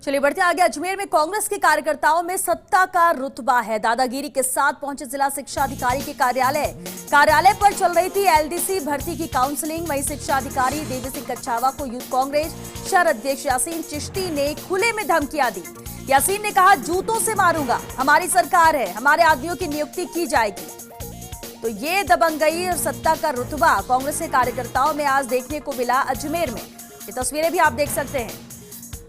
चलिए बढ़ते आगे। अजमेर में कांग्रेस के कार्यकर्ताओं में सत्ता का रुतबा है। दादागिरी के साथ पहुंचे जिला शिक्षा अधिकारी के कार्यालय पर चल रही थी एलडीसी भर्ती की काउंसलिंग। वहीं शिक्षा अधिकारी देवी सिंह कच्छावा को यूथ कांग्रेस शहर अध्यक्ष यासीन चिश्ती ने खुले में धमकियां दी। यासीन ने कहा, जूतों से मारूंगा, हमारी सरकार है, हमारे आदमियों की नियुक्ति की जाएगी। तो ये दबंगई और सत्ता का रुतबा कांग्रेस के कार्यकर्ताओं में आज देखने को मिला अजमेर में। ये तस्वीरें भी आप देख सकते हैं।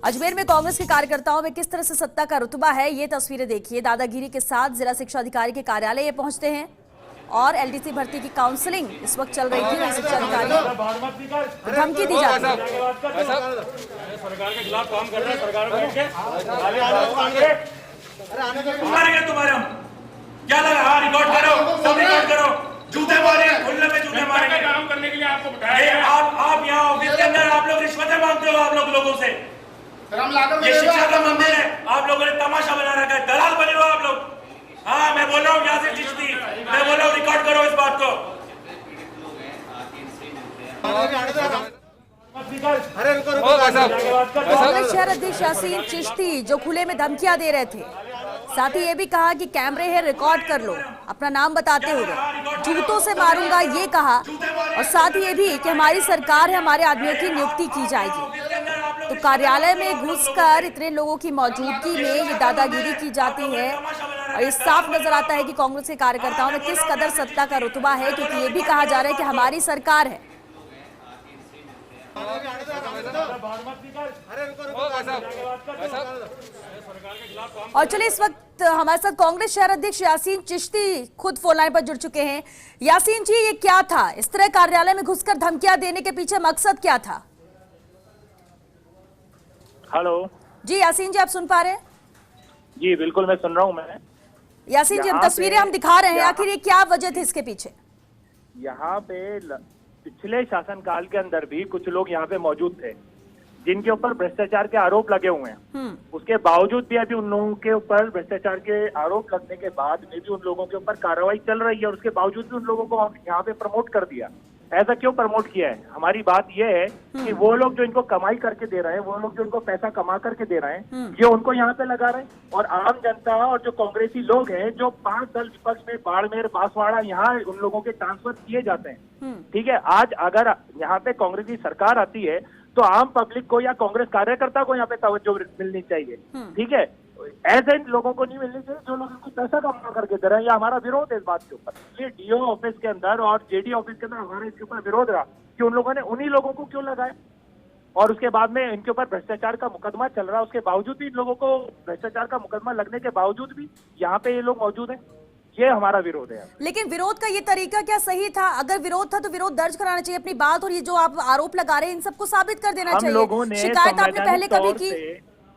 अजमेर में कांग्रेस के कार्यकर्ताओं में किस तरह से सत्ता का रुतबा है, ये तस्वीरें देखिए। दादागिरी के साथ जिला शिक्षा अधिकारी के कार्यालय ये पहुंचते हैं और एलडीसी भर्ती की काउंसलिंग इस वक्त चल रही थी। शिक्षा अधिकारी धमकी दी जाती है। सरकार के खिलाफ काम कर रहे हैं, सरकार को तुम्हारे क्या लगा? हाँ, रिकॉर्ड करो, सब रिकॉर्ड करो। जूते मारे, खुले में जूते मारे। काम करने के लिए आपको बताया। आप यहाँ ऑफिस के अंदर आप लोग रिश्वतें मांगते हो, आप लोगों से। ये शिक्षा का मंदिर है, आप लोगों ने तमाशा बना रखा है, दलाल बने हो आप लोग। हाँ, मैं बोल रहा हूँ यासीन चिश्ती, मैं बोल रहा हूँ रिकॉर्ड करो इस बात को। कांग्रेस शहर अध्यक्ष यासीन चिश्ती जो खुले में धमकियां दे रहे थे, साथ ही ये भी कहा कि कैमरे है, रिकॉर्ड कर लो, अपना नाम बताते हुए जूतों से मारूंगा ये कहा। और साथ ही ये भी कि हमारी सरकार है, हमारे आदमियों की नियुक्ति की जाएगी। तो कार्यालय में घुसकर इतने लोगों की मौजूदगी में ये दादागिरी की जाती है और ये साफ नजर आता है कि कांग्रेस के कार्यकर्ताओं में किस कदर सत्ता का रुतबा है, क्योंकि ये भी कहा जा रहा है कि हमारी सरकार है। और चलिए इस वक्त हमारे साथ कांग्रेस शहर अध्यक्ष यासीन चिश्ती खुद फोन लाइन पर जुड़ चुके हैं। यासीन जी, ये क्या था? इस तरह कार्यालय में घुसकर धमकियां देने के पीछे मकसद क्या था? हेलो जी यासीन जी, आप सुन पा रहे हैं? जी बिल्कुल, मैं सुन रहा हूँ। मैं यासीन जी, हम तस्वीरें हम दिखा रहे हैं, आखिर ये क्या वजह थी इसके पीछे? यहाँ पे पिछले शासनकाल के अंदर भी कुछ लोग यहाँ पे मौजूद थे जिनके ऊपर भ्रष्टाचार के आरोप लगे हुए हैं। उसके बावजूद भी अभी उन लोगों के ऊपर भ्रष्टाचार के आरोप लगने के बाद में भी उन लोगों के ऊपर कार्रवाई चल रही है और उसके बावजूद भी उन लोगों को यहाँ पे प्रमोट कर दिया। ऐसा क्यों प्रमोट किया है? हमारी बात यह है कि वो लोग जो इनको कमाई करके दे रहे हैं, वो लोग जो इनको पैसा कमा करके दे रहे हैं, ये उनको यहाँ पे लगा रहे हैं। और आम जनता और जो कांग्रेसी लोग हैं जो 5 दल विपक्ष में बाड़मेर, बांसवाड़ा, यहाँ उन लोगों के ट्रांसफर किए जाते हैं। ठीक है, आज अगर यहाँ पे कांग्रेस की सरकार आती है तो आम पब्लिक को या कांग्रेस कार्यकर्ता को यहाँ पे तवज्जो मिलनी चाहिए। ठीक है, ऐसे लोगों को नहीं मिलनी चाहिए जो लोग इनको पैसा कमा करके दे रहे हैं। या हमारा विरोध है इस बात के ऊपर। ये डीओ ऑफिस के अंदर और जेडी ऑफिस के अंदर हमारा इसके ऊपर विरोध रहा कि उन लोगों ने उन्हीं लोगों को क्यों लगाया और उसके बाद में इनके ऊपर भ्रष्टाचार का मुकदमा चल रहा है। उसके बावजूद भी इन लोगों को भ्रष्टाचार का मुकदमा लगने के बावजूद भी यहाँ पे ये लोग मौजूद हैं। ये हमारा विरोध है। लेकिन विरोध का ये तरीका क्या सही था? अगर विरोध था तो विरोध दर्ज कराना चाहिए अपनी बात, और ये जो आप आरोप लगा रहे हैं इन सबको साबित कर देना चाहिए। शिकायत आपने पहले कभी की?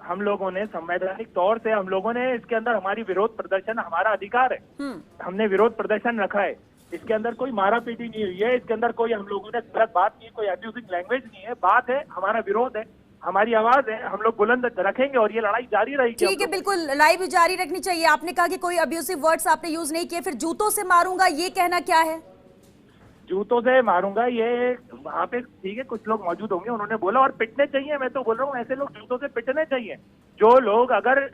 हम लोगों ने संवैधानिक तौर से हम लोगों ने इसके अंदर हमारी विरोध प्रदर्शन हमारा अधिकार है, हमने विरोध प्रदर्शन रखा है। इसके अंदर कोई मारा पीटी नहीं हुई है, इसके अंदर कोई हम लोगों ने गलत बात की, कोई अब्यूजिंग लैंग्वेज नहीं है। बात है, हमारा विरोध है, हमारी आवाज है, हम लोग बुलंद रखेंगे और ये लड़ाई जारी रहेगी। ठीक है, बिल्कुल लड़ाई भी जारी रखनी चाहिए। आपने कहा कि कोई अब्यूसिव वर्ड्स आपने यूज नहीं किए, फिर जूतों से मारूंगा ये कहना क्या है? जूतों से मारूंगा ये वहाँ पे ठीक है, कुछ लोग मौजूद होंगे, उन्होंने बोला और पिटने चाहिए। मैं तो बोल रहा हूँ ऐसे लोग जूतों से पिटने चाहिए। जो लोग अगर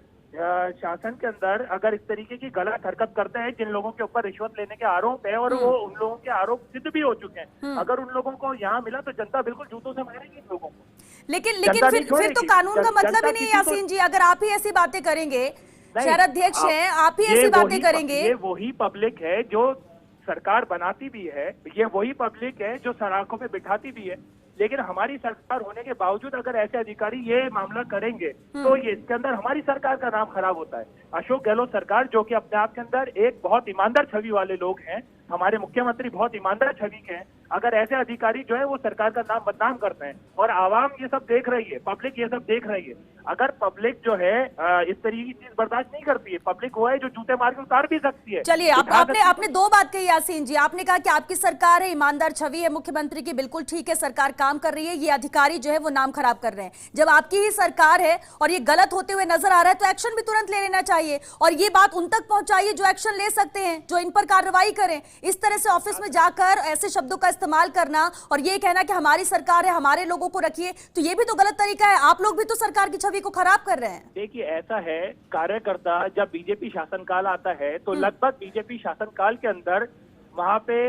शासन के अंदर अगर इस तरीके की गलत हरकत करते हैं, जिन लोगों के ऊपर रिश्वत लेने के आरोप है और वो उन लोगों के आरोप सिद्ध भी हो चुके हैं, अगर उन लोगों को यहाँ मिला तो जनता बिल्कुल जूतों से मारेगी इन लोगों को। लेकिन फिर तो कानून का मतलब ही नहीं यासीन जी। अगर आप ही ऐसी बातें करेंगे, शहर अध्यक्ष हैं, आप ही ऐसी बातें करेंगे। ये वही पब्लिक है जो सरकार बनाती भी है, ये वही पब्लिक है जो सड़कों पे बिठाती भी है। लेकिन हमारी सरकार होने के बावजूद अगर ऐसे अधिकारी ये मामला करेंगे तो ये इसके अंदर हमारी सरकार का नाम खराब होता है। अशोक गहलोत सरकार जो कि अपने आप के अंदर एक बहुत ईमानदार छवि वाले लोग हैं, हमारे मुख्यमंत्री बहुत ईमानदार छवि के हैं, अगर ऐसे अधिकारी जो है वो सरकार का नाम बदनाम करते हैं और आवाम ये सब देख रही है, पब्लिक ये सब देख रही है, अगर पब्लिक जो है इस तरीके की चीज बर्दाश्त नहीं करती है, पब्लिक वो है जो जूते मार के उतार भी सकती है। चलिए, आपने दो बात कही यासीन जी। आपने कहा कि आपकी सरकार है, ईमानदार छवि है मुख्यमंत्री की, बिल्कुल ठीक है, सरकार काम कर रही है, ये अधिकारी जो है वो नाम खराब कर रहे हैं। जब आपकी ही सरकार है और ये गलत होते हुए नजर आ रहा है तो एक्शन भी तुरंत ले लेना चाहिए और ये बात उन तक पहुंचाइए जो एक्शन ले सकते हैं, जो इन पर कार्रवाई करें। इस तरह से ऑफिस में जाकर ऐसे शब्दों का इस्तेमाल करना और ये कहना कि हमारी सरकार है, हमारे लोगों को रखिए, तो ये भी तो गलत तरीका है। आप लोग भी तो सरकार की छवि को खराब कर रहे हैं। देखिए, ऐसा है, कार्यकर्ता जब बीजेपी शासनकाल आता है तो लगभग बीजेपी शासनकाल के अंदर वहां पे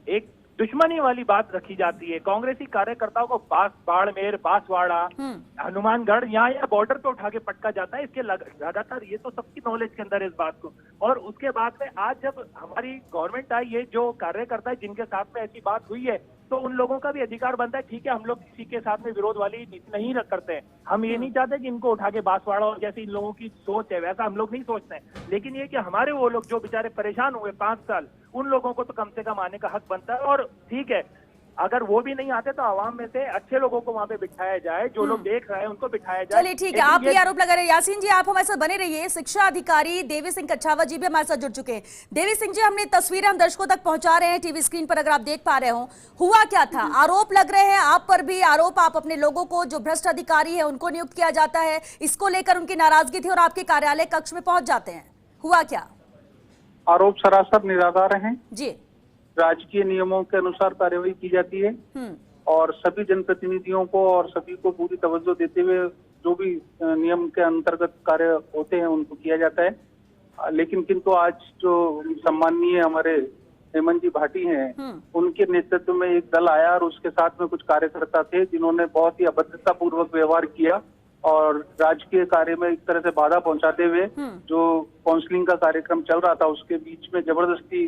एक दुश्मनी वाली बात रखी जाती है। कांग्रेसी कार्यकर्ताओं को बाड़मेर, बांसवाड़ा, हनुमानगढ़, यहाँ बॉर्डर पे उठा के पटका जाता है। इसके लगातार ये तो सबकी नॉलेज के अंदर है इस बात को। और उसके बाद में आज जब हमारी गवर्नमेंट आई है, जो कार्यकर्ता है जिनके साथ में ऐसी बात हुई है, तो उन लोगों का भी अधिकार बनता है। ठीक है, हम लोग किसी के साथ में विरोध वाली नीति नहीं करते हैं। हम ये नहीं चाहते कि इनको उठा के बांसवाड़ा और जैसे इन लोगों की सोच है वैसा हम लोग नहीं सोचते हैं। लेकिन ये कि हमारे वो लोग जो बेचारे परेशान हुए 5 साल, उन लोगों को तो कम से कम आने का हक बनता है। और ठीक है, अगर वो भी नहीं आते तो आवाम में से अच्छे लोगों को वहां पे बिठाया जाए, जो लोग देख रहे हैं उनको बिठाया जाए। चलिए ठीक है, आप ये आरोप लगा रहे हैं। यासीन जी, आप हमारे साथ बने रहिए। शिक्षा अधिकारी देवी सिंह कच्छावा जी भी हमारे साथ जुड़ चुके हैं। देवी सिंह जी, हमने तस्वीरें हम दर्शकों तक पहुंचा रहे हैं टीवी स्क्रीन पर, अगर आप देख पा रहे हो। हुआ क्या था? आरोप लग रहे हैं आप पर भी, आरोप आप अपने लोगों को जो भ्रष्ट अधिकारी है उनको नियुक्त किया जाता है, इसको लेकर उनकी नाराजगी थी और आपके कार्यालय कक्ष में पहुंच जाते हैं। हुआ क्या? आरोप सरासर निराधार हैं जी। राजकीय नियमों के अनुसार कार्यवाही की जाती है और सभी जनप्रतिनिधियों को और सभी को पूरी तवज्जो देते हुए जो भी नियम के अंतर्गत कार्य होते हैं उनको किया जाता है। लेकिन किंतु आज जो सम्माननीय हमारे हेमंत जी भाटी हैं, उनके नेतृत्व में एक दल आया और उसके साथ में कुछ कार्यकर्ता थे जिन्होंने बहुत ही अभद्रता पूर्वक व्यवहार किया और राजकीय कार्य में एक तरह से बाधा पहुंचाते हुए जो काउंसलिंग का कार्यक्रम चल रहा था उसके बीच में जबरदस्ती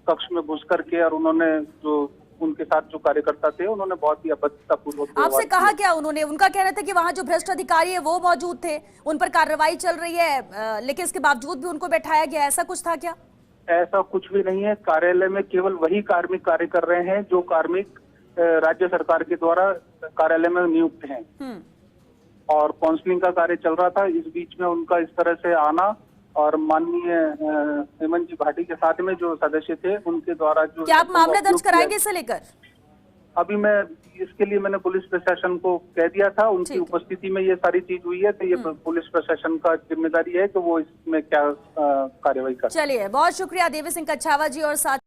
कक्ष में घुस करके और उन्होंने जो उनके साथ जो कार्यकर्ता थे उन्होंने बहुत ही अभद्रतापूर्वक आपसे कहा क्या उन्होंने? उनका कहना था कि वहाँ जो भ्रष्ट अधिकारी है वो मौजूद थे, उन पर कार्रवाई चल रही है, लेकिन इसके बावजूद भी उनको बैठाया गया, ऐसा कुछ था क्या? ऐसा कुछ भी नहीं है। कार्यालय में केवल वही कार्मिक कार्य कर रहे हैं जो कार्मिक राज्य सरकार के द्वारा कार्यालय में नियुक्त हैं और काउंसलिंग का कार्य चल रहा था। इस बीच में उनका इस तरह से आना और माननीय हेमंत जी भाटी के साथ में जो सदस्य थे उनके द्वारा जो क्या आप मामला दर्ज कराएंगे इसे लेकर? अभी मैं इसके लिए मैंने पुलिस प्रशासन को कह दिया था, उनकी उपस्थिति में ये सारी चीज हुई है, तो ये पुलिस प्रशासन का जिम्मेदारी है कि वो इसमें क्या कार्रवाई करे। चलिए, बहुत शुक्रिया देवी सिंह कच्छावा जी और साथ